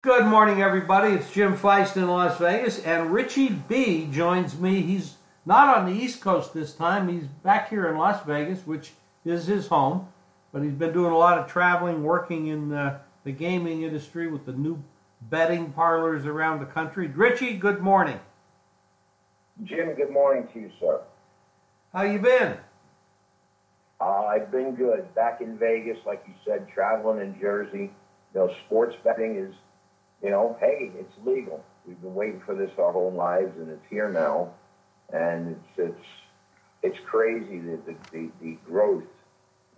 Good morning, everybody. It's Jim Feist in Las Vegas, and Richie B joins me. He's not on the East Coast this time. He's back here in Las Vegas, which is his home, but he's been doing a lot of traveling, working in the gaming industry with the new betting parlors around the country. Richie, good morning. Jim, good morning to you, sir. How you been? I've been good. Back in Vegas, like you said, traveling in Jersey. Sports betting is, hey, it's legal. We've been waiting for this our whole lives, and it's here now. And it's crazy the growth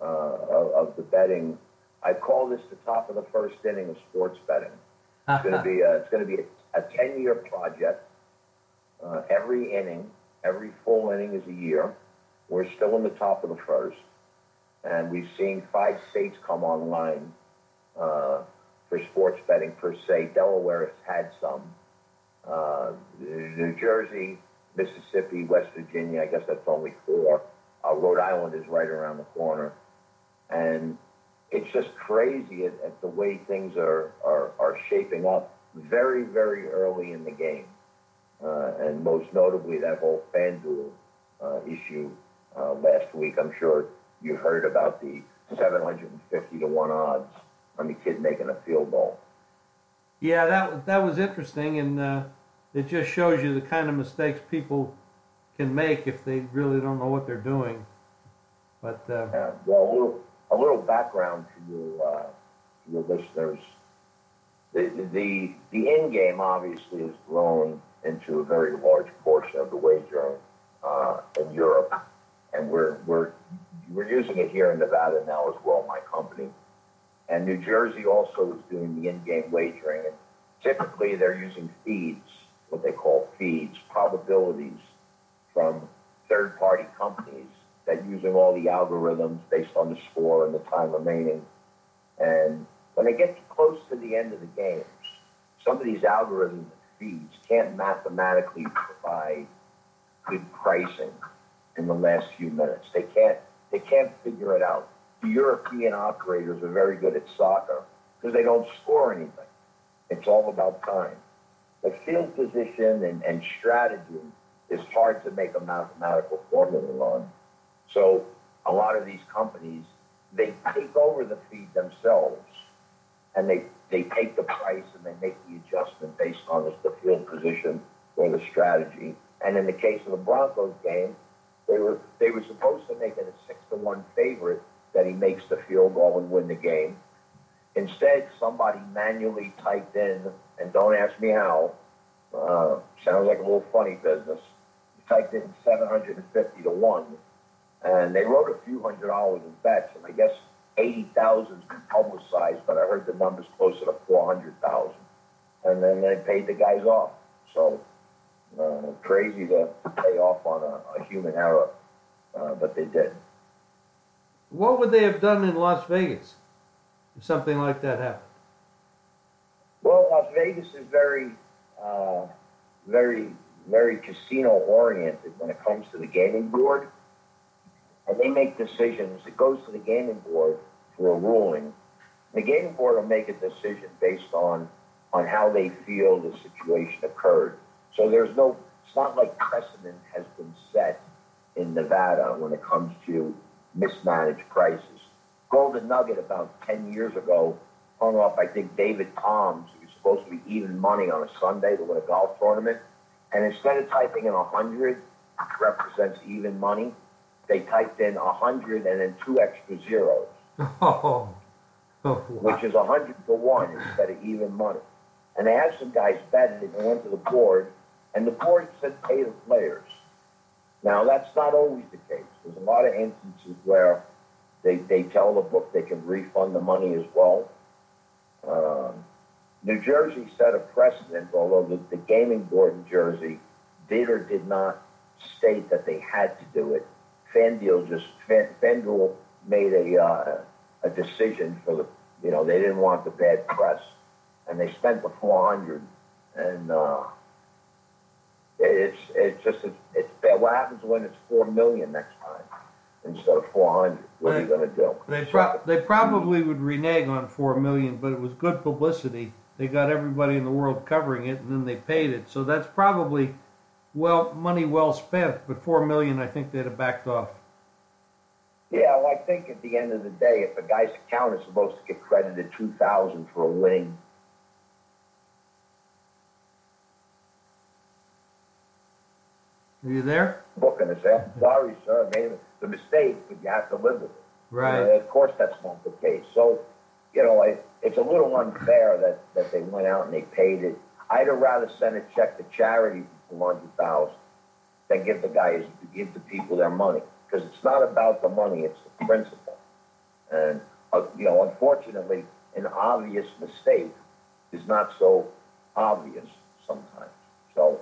of the betting. I call this the top of the first inning of sports betting. It's going to be a 10-year project. Every inning, every full inning is a year. We're still in the top of the first, and we've seen 5 states come online for sports betting per se. Delaware has had some. New Jersey, Mississippi, West Virginia, I guess that's only 4. Rhode Island is right around the corner. And it's just crazy at the way things are shaping up very, very early in the game. And most notably, that whole FanDuel issue last week. I'm sure you heard about the 750 to 1 odds on the kid making a field goal. Yeah, that was interesting, and it just shows you the kind of mistakes people can make if they really don't know what they're doing. But well, a little background to your listeners. The end game obviously has grown into a very large portion of the wagering in Europe, and we're using it here in Nevada now as well, my company. And New Jersey also is doing the in-game wagering, and typically they're using feeds, what they call feeds, probabilities from third-party companies that using all the algorithms based on the score and the time remaining. And when they get close to the end of the games, some of these algorithms and feeds can't mathematically provide good pricing in the last few minutes. They can't figure it out. The European operators are very good at soccer because they don't score anything. It's all about time. The field position and strategy is hard to make a mathematical formula on. So a lot of these companies, they take over the feed themselves, and they take the price and they make the adjustment based on the field position or the strategy. And in the case of the Broncos game, they were supposed to make it a 6-1 favorite that he makes the field goal and win the game. Instead, somebody manually typed in, and don't ask me how, sounds like a little funny business, typed in 750 to 1, and they wrote a few $100s in bets, and I guess 80,000's been publicized, but I heard the number's closer to 400,000. And then they paid the guys off. So crazy to pay off on a human error, but they did. what would they have done in Las Vegas if something like that happened? Well, Las Vegas is very, very casino-oriented when it comes to the gaming board. And they make decisions. It goes to the gaming board for a ruling. The gaming board will make a decision based on how they feel the situation occurred. So it's not like precedent has been set in Nevada when it comes to mismanaged prices. Golden Nugget about 10 years ago hung up, I think, David Toms, who was supposed to be even money on a Sunday to win a golf tournament. And instead of typing in 100, which represents even money, they typed in 100 and then 2 extra zeros, Wow. which is 100 to 1 instead of even money. And they had some guys bet it, and they went to the board, and the board said pay the players. Now, that's not always the case. There's a lot of instances where they tell the book they can refund the money as well. New Jersey set a precedent, although the gaming board in Jersey did or did not state that they had to do it. FanDuel made a decision for they didn't want the bad press, and they spent the 400, and it's bad. What happens when it's $4 million next time instead of 400? What are you going to do? They probably would renege on $4 million, but it was good publicity. they got everybody in the world covering it, and then they paid it. So that's probably money well spent. But $4 million, I think they'd have backed off. Yeah, well, I think at the end of the day, if a guy's account is supposed to get credited $2,000 for a winning. Are you there? Book and say, sorry, sir, I made the mistake, but you have to live with it. Right. Of course, that's not the case. So, it's a little unfair that they went out and they paid it. I'd have rather send a check to charity for $400,000 than give the people their money, because it's not about the money; it's the principle. And unfortunately, an obvious mistake is not so obvious sometimes. So.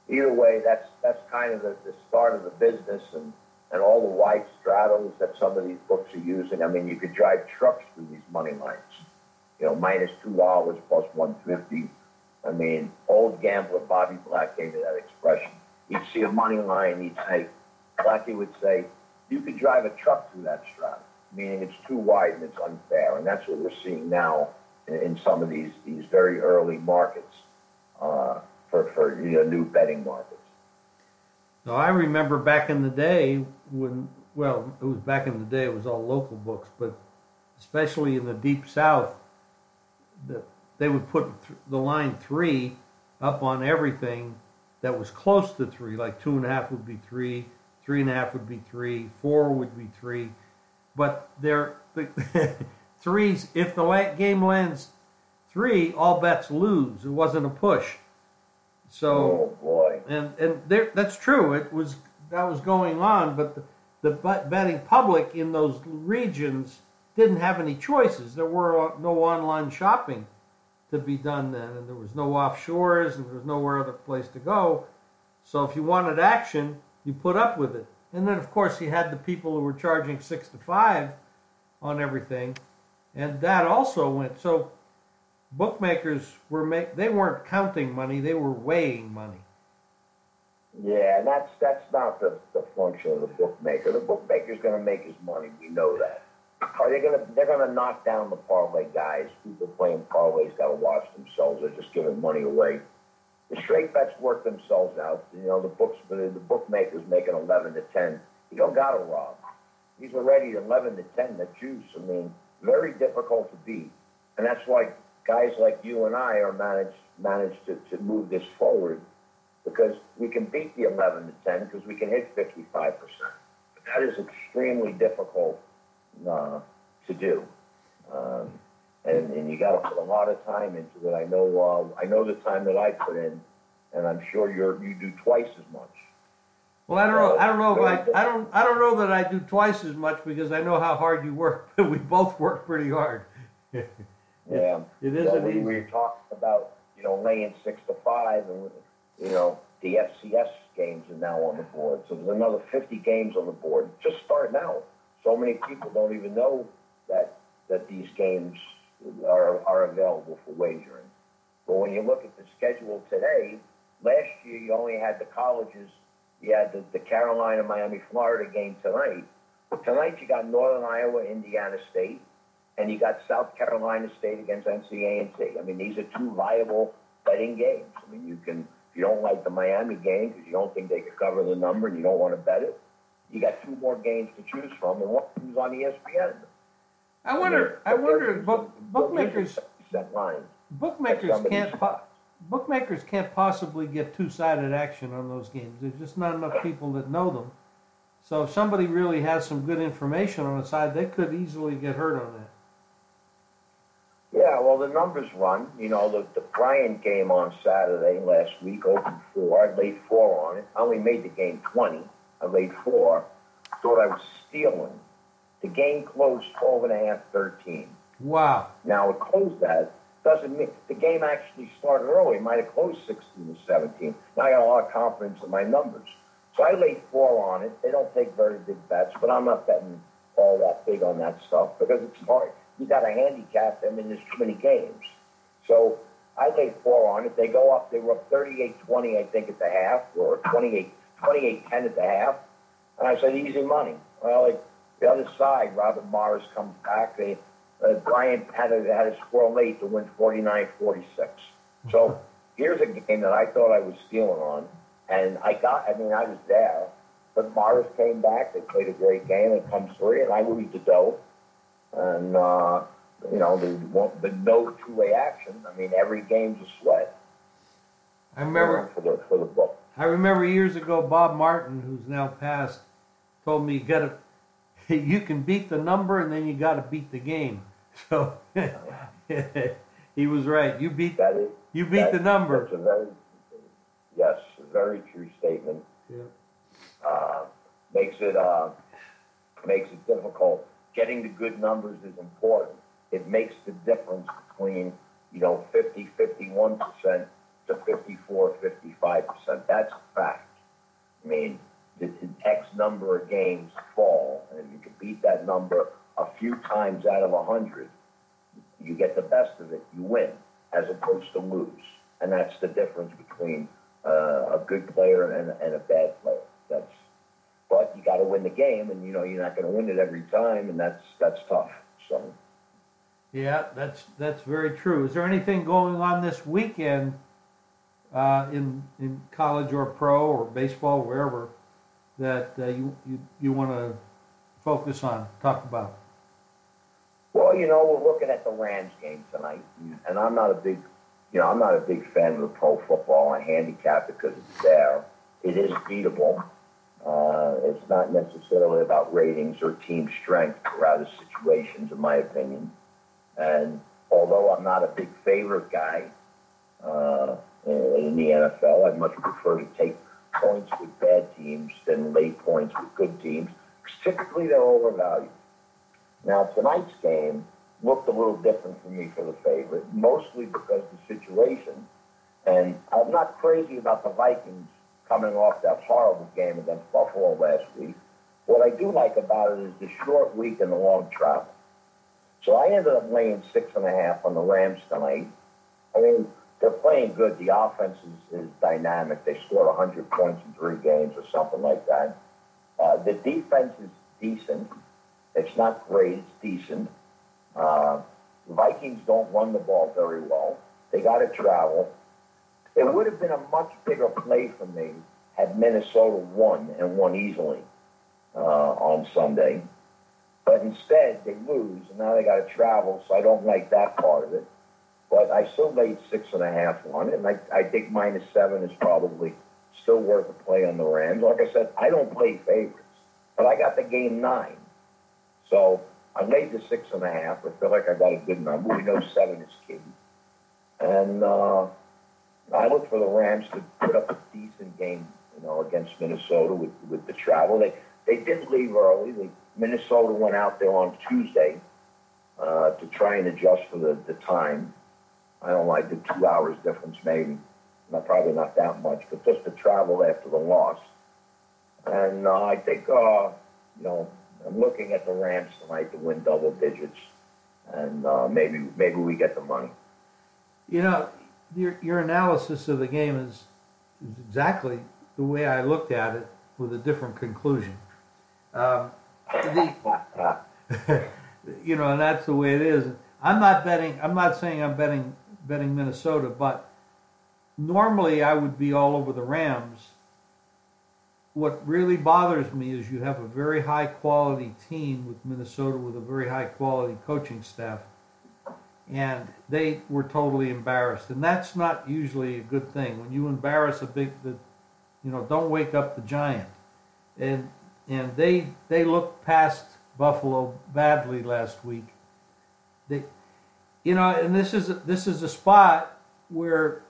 Either way, that's kind of the start of the business and all the wide straddles that some of these books are using. I mean, you could drive trucks through these money lines, minus $2 plus $1.50. I mean, old gambler Bobby Black gave me that expression. He'd see a money line, Blackie would say, you could drive a truck through that straddle, meaning it's too wide and it's unfair. And that's what we're seeing now in some of these very early markets. For new betting markets. Now, I remember back in the day it was back in the day, it was all local books, but especially in the Deep South, they would put the line 3 up on everything that was close to 3, like 2.5 would be 3, 3.5 would be 3, 4 would be 3, but the threes, if the game lands 3, all bets lose. It wasn't a push. So, oh boy, and that's true. That was going on, but the betting public in those regions didn't have any choices. There were no online shopping to be done then, and there was no offshores, and there was nowhere other place to go. So if you wanted action, you put up with it. And then, of course, you had the people who were charging 6 to 5 on everything, and that also went. So bookmakers they weren't counting money; they were weighing money. Yeah, and that's not the function of the bookmaker. The bookmaker's going to make his money. We know that. They're gonna knock down the parlay guys. People playing parlays got to watch themselves. They're just giving money away. The straight bets work themselves out. The bookmaker's making 11 to 10. You don't got to rob. He's already 11 to 10. The juice. I mean, very difficult to beat, and that's why guys like you and I are managed to move this forward, because we can beat the 11 to 10 because we can hit 55%. But that is extremely difficult to do, and you got to put a lot of time into it. I know the time that I put in, and I'm sure you do twice as much. Well, I don't know that I do twice as much, because I know how hard you work. But we both work pretty hard. Yeah, it isn't easy. We were talking about laying 6 to 5, and the FCS games are now on the board. So there's another 50 games on the board. Just starting out. So many people don't even know that these games are available for wagering. But when you look at the schedule today, last year you only had the colleges. You had the Carolina, Miami, Florida game tonight. But tonight you got Northern Iowa, Indiana State, and you got South Carolina State against NC-A&T. I mean, these are two viable betting games. I mean, if you don't like the Miami game because you don't think they could cover the number and you don't want to bet it, you got 2 more games to choose from, and one who's on ESPN. I wonder if bookmakers can't possibly get two-sided action on those games. There's just not enough people that know them. So if somebody really has some good information on the side, they could easily get hurt on that. Yeah, well, the numbers run. The Bryant game on Saturday last week opened 4. I laid 4 on it. I only made the game 20. I laid 4. Thought I was stealing. The game closed 12.5, 13. Wow. Now, it closed that. Doesn't mean the game actually started early. It might have closed 16 to 17. Now I got a lot of confidence in my numbers. So I laid 4 on it. They don't take very big bets, but I'm not betting all that big on that stuff because it's hard. You got to handicap them, and there's too many games. So I laid 4 on it. They go up. They were up 38-20, I think, at the half, or 28-10 at the half. And I said, easy money. Well, the other side, Robert Morris comes back. Bryant had to score late to win 49-46. So here's a game that I thought I was stealing on, and I was there, but Morris came back. They played a great game. It comes through, and I lose the dough. And, the no two-way action. I mean, every game's a sweat. I remember for the book. I remember years ago, Bob Martin, who's now passed, told me you can beat the number and then you got to beat the game. So he was right. You beat the number. That's a very true statement. Yeah. Makes it difficult. Getting the good numbers is important. It makes the difference between 50-51% to 54-55%. That's a fact. I mean, the X number of games fall, and if you can beat that number a few times out of 100, you get the best of it. You win, as opposed to lose, and that's the difference between a good player and a bad player. But you got to win the game, and you're not going to win it every time, and that's tough. So. Yeah, that's very true. Is there anything going on this weekend in college or pro or baseball, wherever, that you want to focus on, talk about? Well, we're looking at the Rams game tonight, and I'm not a big fan of the pro football. I handicap it because it's there. It is beatable. It's not necessarily about ratings or team strength, rather situations, in my opinion. And although I'm not a big favorite guy in the NFL, I'd much prefer to take points with bad teams than lay points with good teams, because typically they're overvalued. Now, tonight's game looked a little different for me for the favorite, mostly because of the situation. And I'm not crazy about the Vikings coming off that horrible game against Buffalo last week. What I do like about it is the short week and the long travel. So I ended up laying 6.5 on the Rams tonight. I mean, they're playing good. The offense is dynamic. They scored 100 points in 3 games or something like that. The defense is decent. It's not great. It's decent. The Vikings don't run the ball very well. They got to travel. It would have been a much bigger play for me had Minnesota won and won easily on Sunday. But instead, they lose, and now they got to travel, so I don't like that part of it. But I still laid 6.5 on it, and I think -7 is probably still worth a play on the Rams. Like I said, I don't play favorites, but I got the game 9. So I laid the 6.5. I feel like I got a good number. We know 7 is key. And I look for the Rams to put up a decent game, against Minnesota with the travel. They did leave early. Minnesota went out there on Tuesday to try and adjust for the time. I don't like the 2 hours difference, maybe. Probably not that much, but just the travel after the loss. And I think, I'm looking at the Rams tonight to win double digits, and maybe we get the money. Your analysis of the game is exactly the way I looked at it, with a different conclusion. And that's the way it is. I'm not saying I'm betting Minnesota, but normally I would be all over the Rams. What really bothers me is you have a very high quality team with Minnesota, with a very high quality coaching staff, and they were totally embarrassed. And that's not usually a good thing. When you embarrass don't wake up the giant. And they looked past Buffalo badly last week. And this is a spot where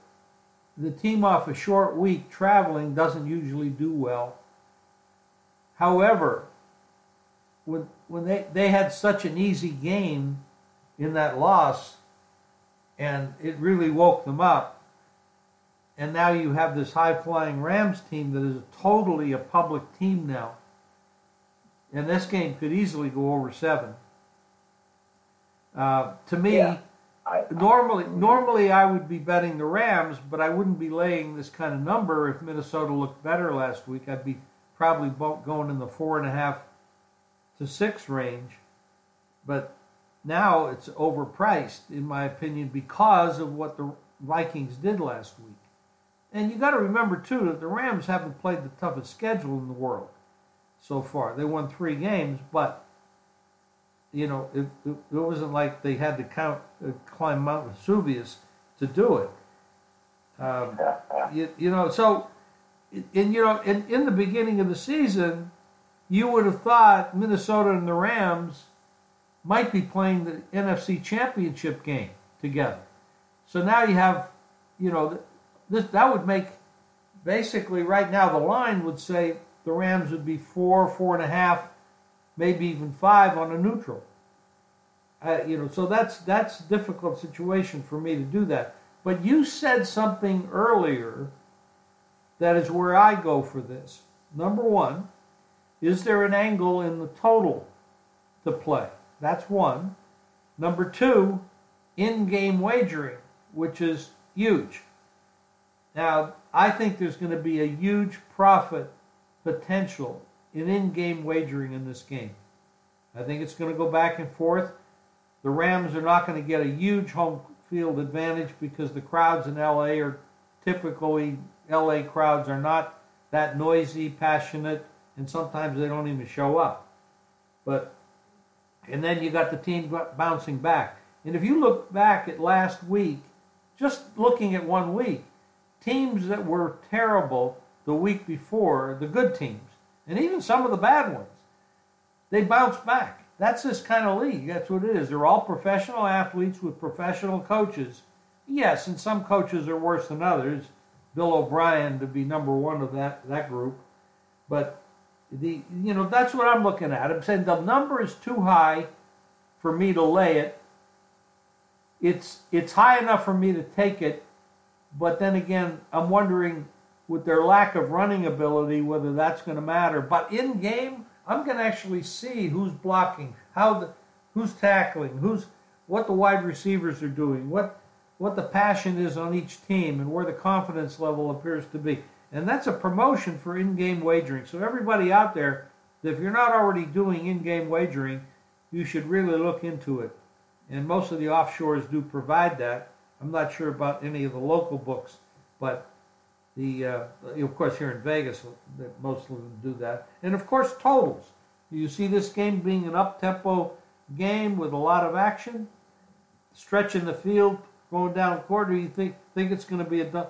the team off a short week traveling doesn't usually do well. However, when they had such an easy game in that loss, and it really woke them up, and now you have this high-flying Rams team that is totally a public team now, and this game could easily go over 7. To me, yeah. Normally I would be betting the Rams, but I wouldn't be laying this kind of number if Minnesota looked better last week. I'd be probably going in the 4.5 to 6 range. But Now it's overpriced, in my opinion, because of what the Vikings did last week. And you got to remember, too, that the Rams haven't played the toughest schedule in the world so far. They won 3 games, but, you know, it wasn't like they had to climb Mount Vesuvius to do it. So in the beginning of the season, you would have thought Minnesota and the Rams might be playing the NFC Championship game together. So now you have, that would make, basically right now the line would say the Rams would be 4.5, maybe even 5 on a neutral. So that's a difficult situation for me to do that. But you said something earlier that is where I go for this. Number one, is there an angle in the total to play? That's one. Number two, in-game wagering, which is huge. Now, I think there's going to be a huge profit potential in-game wagering in this game. I think it's going to go back and forth. The Rams are not going to get a huge home field advantage because the crowds in LA are typically, LA crowds are not that noisy, passionate, and sometimes they don't even show up. And then you got the team bouncing back. And if you look back at last week, just looking at 1 week, teams that were terrible the week before, the good teams, and even some of the bad ones, they bounced back. That's this kind of league. That's what it is. They're all professional athletes with professional coaches. Yes, and some coaches are worse than others. Bill O'Brien to be number one of that group. But that's what I'm looking at. I'm saying the number is too high for me to lay it. It's high enough for me to take it, but then again, I'm wondering with their lack of running ability whether that's going to matter. But in game, I'm going to actually see who's blocking, who's tackling, what the wide receivers are doing, what the passion is on each team, and where the confidence level appears to be. And that's a promotion for in-game wagering. So everybody out there, if you're not already doing in-game wagering, you should really look into it. And most of the offshores do provide that. I'm not sure about any of the local books, but of course here in Vegas, most of them do that. And of course totals. You see this game being an up-tempo game with a lot of action, stretching the field, going down court, or you think it's going to be a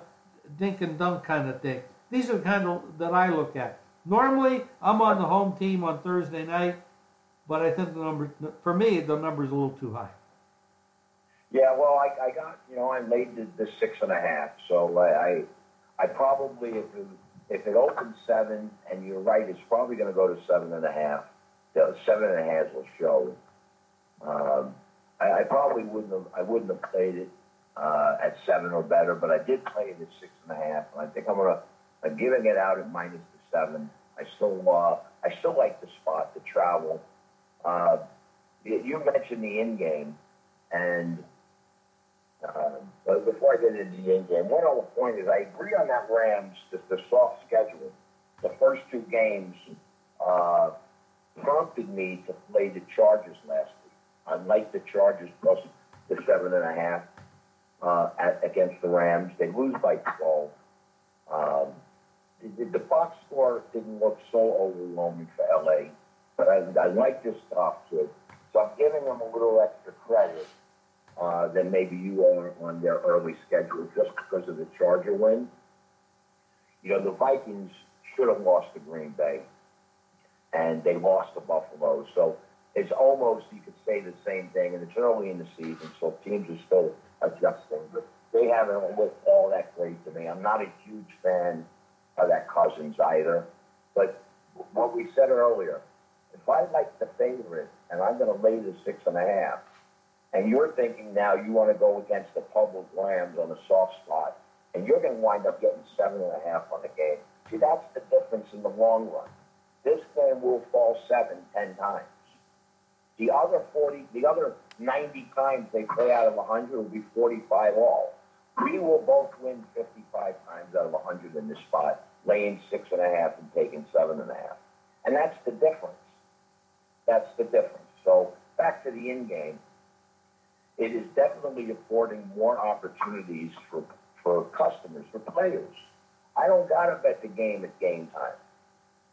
dink and dunk kind of thing. These are the kind of that I look at. Normally, I'm on the home team on Thursday night, but I think for me, the number's a little too high. Yeah, well, I got, I made the 6.5. So I probably, if it opens 7, and you're right, it's probably going to go to 7.5. The 7.5 will show. I probably wouldn't have played it at 7 or better, but I did play it at 6.5. And I think I'm giving it out at minus the 7. I still like the spot to travel. You mentioned the in game, and before I get into the in game, one other point is I agree on that Rams, the soft schedule. The first 2 games prompted me to play the Chargers last week. I like the Chargers plus the 7.5 against the Rams. They lose by 12. The box score didn't look so overwhelming for LA, but I like this stuff too. So I'm giving them a little extra credit than maybe you are on their early schedule just because of the Charger win. The Vikings should have lost to Green Bay, and they lost to Buffalo. So it's almost, you could say the same thing, and it's early in the season, so teams are still adjusting. But they haven't looked all that great to me. I'm not a huge fan of that Cousins either. But what we said earlier, if I like the favorite and I'm going to lay the 6.5, and you're thinking now you want to go against the public Rams on a soft spot, and you're going to wind up getting 7.5 on the game. See, that's the difference in the long run. This game will fall 7, 10 times. The other 90 times they play out of 100 will be 45 all. We will both win 55 times out of 100 in this spot, laying 6.5 and taking 7.5. And that's the difference. That's the difference. So back to the in game. it is definitely affording more opportunities for customers, for players. I don't got to bet the game at game time.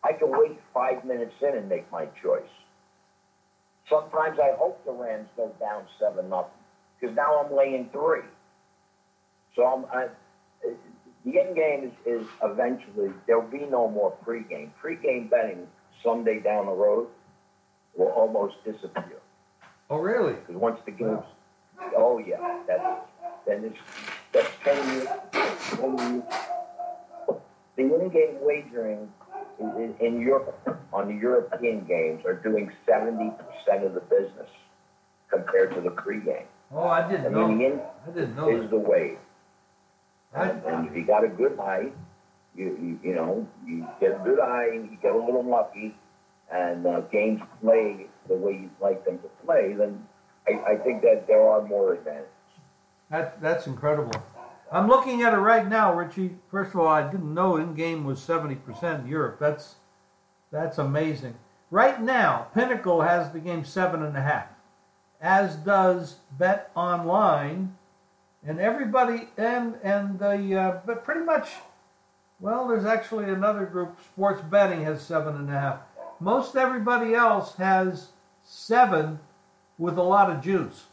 I can wait 5 minutes in and make my choice. Sometimes I hope the Rams go down 7-0 because now I'm laying 3. So the end game is eventually, there'll be no more pregame. Pregame betting someday down the road will almost disappear. Oh, really? Because once the game's, oh yeah, that's 10 years. 10 years. The in-game wagering in Europe, on the European games, are doing 70% of the business compared to the pregame. Oh, I didn't know. I didn't know is the way. And if you got a good eye, you get a good eye, you get a little lucky, and games play the way you'd like them to play, then I think that there are more advantages. That's incredible. I'm looking at it right now, Richie. First of all, I didn't know in-game was 70% in Europe. That's amazing. Right now, Pinnacle has the game 7.5, as does Bet Online, and everybody but pretty much. Well, there's actually another group. Sports Betting has 7.5. Most everybody else has 7 with a lot of juice,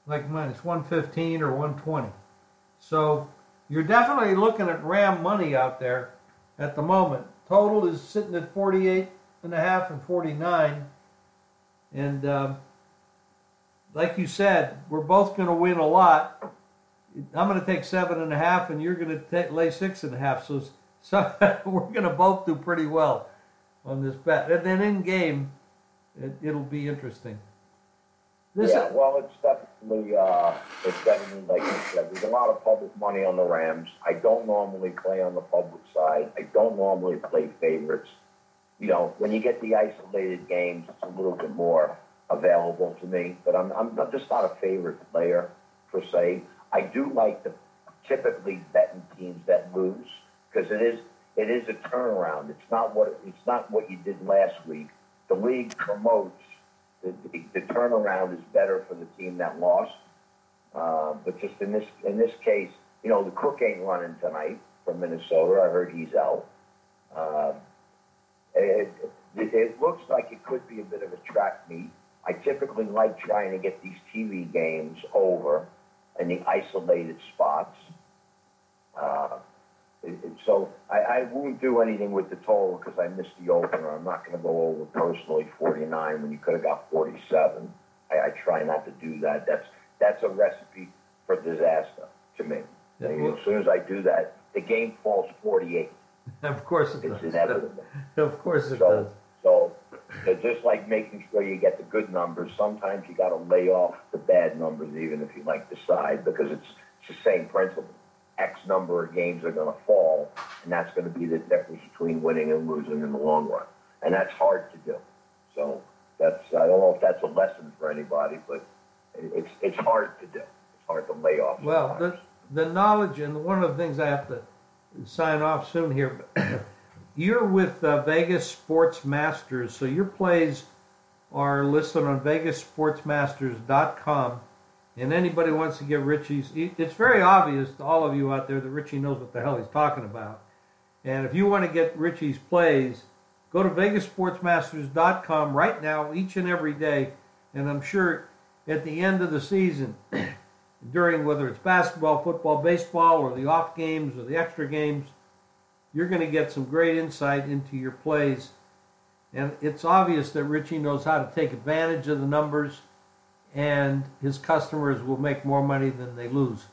like minus 115 or 120. So you're definitely looking at Ram money out there at the moment. Total is sitting at 48.5 and 49. And like you said, we're both going to win a lot. I'm going to take 7.5, and you're going to lay 6.5. So we're going to both do pretty well on this bet. And then in game, it'll be interesting. It's definitely like you said. There's a lot of public money on the Rams. I don't normally play on the public side. I don't normally play favorites. When you get the isolated games, it's a little bit more available to me. But I'm just not a favorite player per se. I do like the typically betting teams that lose because it is a turnaround. It's not what you did last week. The league promotes the turnaround is better for the team that lost. But just in this case, the Cook ain't running tonight from Minnesota. I heard he's out. It looks like it could be a bit of a track meet. I typically like trying to get these TV games over in the isolated spots. So I won't do anything with the total because I missed the opener. I'm not going to go over personally 49 when you could have got 47. I try not to do that. That's a recipe for disaster to me. As soon as I do that, the game falls 48. Of course it does. It's inevitable. Of course it does. So just like making sure you get the good numbers, sometimes you got to lay off the bad numbers even if you like the side because it's the same principle. X number of games are going to fall, and that's going to be the difference between winning and losing in the long run. And that's hard to do. So I don't know if that's a lesson for anybody, but it's hard to do. It's hard to lay off. Well, the knowledge, and one of the things I have to sign off soon here, you're with Vegas Sports Masters, so your plays are listed on vegassportsmasters.com. And anybody wants to get Richie's, it's very obvious to all of you out there that Richie knows what the hell he's talking about. And if you want to get Richie's plays, go to vegassportsmasters.com right now, each and every day. And I'm sure at the end of the season, during whether it's basketball, football, baseball, or the off games or the extra games, you're going to get some great insight into your plays. And it's obvious that Richie knows how to take advantage of the numbers, and his customers will make more money than they lose.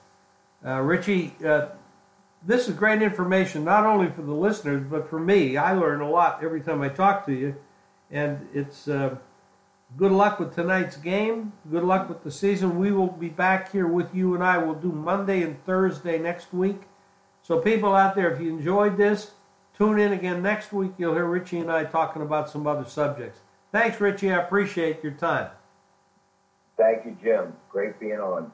Richie, this is great information, not only for the listeners, but for me. I learn a lot every time I talk to you, and it's good luck with tonight's game. Good luck with the season. We will be back here with you, and I will do Monday and Thursday next week. So people out there, if you enjoyed this, tune in again next week. You'll hear Richie and I talking about some other subjects. Thanks, Richie. I appreciate your time. Thank you, Jim. Great being on.